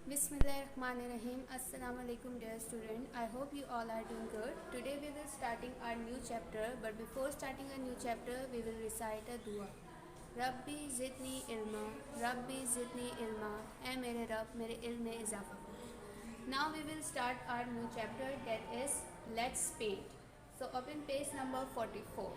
Bismillahirrahmanirrahim. Assalamu alaikum dear student. I hope you all are doing good. Today we will starting our new chapter, but before starting a new chapter we will recite a dua. Rabbi zidni ilma, Rabbi zidni ilma, ऐ मेरे रब मेरे इल्म में इजाफा करो. Now we will start our new chapter, that is let's paint. So open page number 44.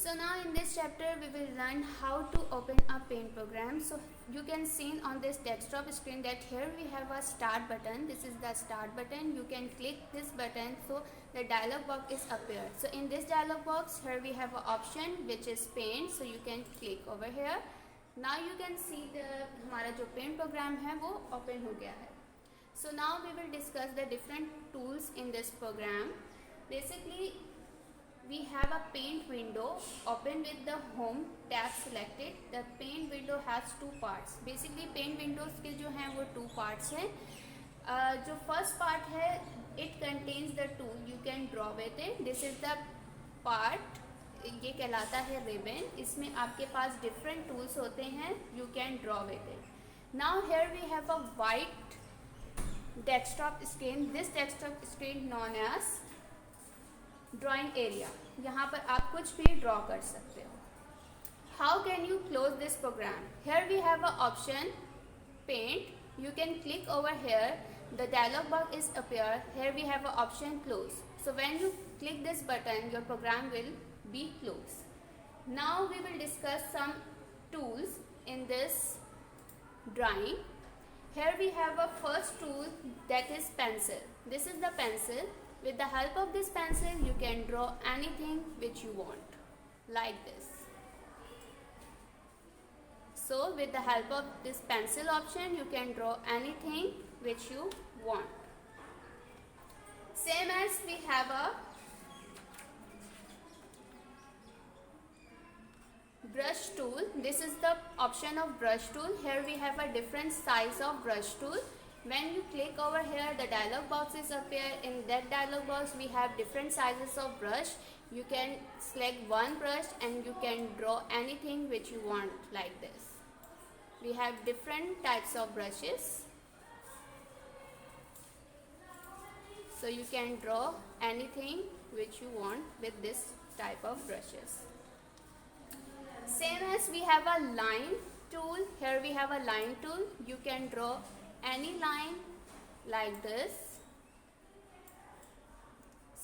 So now in this chapter we will learn how to open a paint program. So you can see on this desktop screen that here we have a start button. This is the start button. You can click this button so the dialog box is appear. So in this dialog box here we have an option which is paint. So you can click over here. Now you can see the हमारा जो paint program है वो open हो गया है. So now we will discuss the different tools in this program. Basically we have a paint window open with the home tab selected. The paint window has two parts. Basically paint windows के जो हैं वो two parts हैं. जो first part है it contains the tool you can draw with it. This is the part, ये कहलाता है ribbon. इसमें आपके पास different tools होते हैं, you can draw with it. Now here we have a white desktop screen. This desktop screen known as drawing area. यहाँ पर आप कुछ भी ड्रॉ कर सकते हो. How can you close this program? Here we have a option paint. You can click over here. The dialog box is appear. Here we have a option close. So when you click this button your program will be close. Now we will discuss some tools in this drawing. Here we have a first tool that is pencil. This is the pencil. With the help of this pencil you can draw anything which you want, like this. So with the help of this pencil option you can draw anything which you want. Same as we have a brush tool. This is the option of brush tool. Here we have a different size of brush tool. When you click over here the dialog box is appear. In that dialog box we have different sizes of brush. You can select one brush and you can draw anything which you want, like this. We have different types of brushes, so you can draw anything which you want with this type of brushes. Same as we have a line tool. Here we have a line tool. You can draw any line like this.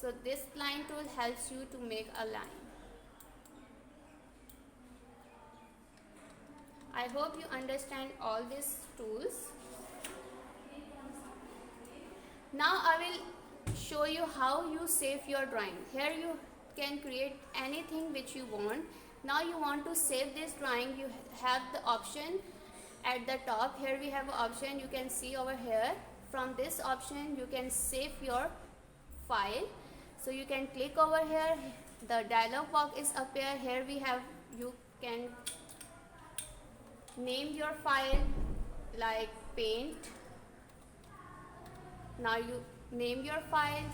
So this line tool helps you to make a line. I hope you understand all these tools. Now I will show you how you save your drawing. Here you can create anything which you want. Now you want to save this drawing, you have the option at the top. Here we have an option, you can see over here. From this option you can save your file. So you can click over here, the dialog box is appear. Here we have, you can name your file like paint. Now you name your file,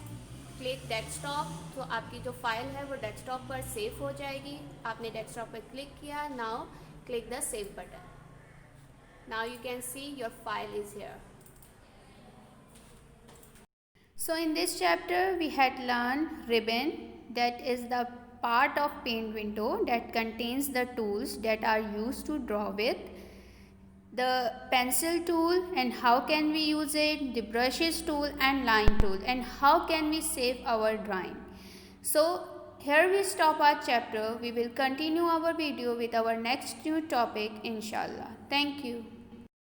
click desktop. तो आपकी जो file है वो desktop पर save हो जाएगी. आपने desktop पर क्लिक किया. Now click the save button. Now you can see your file is here. So in this chapter we had learned ribbon, that is the part of paint window that contains the tools that are used to draw with. The pencil tool and how can we use it, the brushes tool and line tool, and how can we save our drawing. So here we stop our chapter. We will continue our video with our next new topic inshallah. Thank you.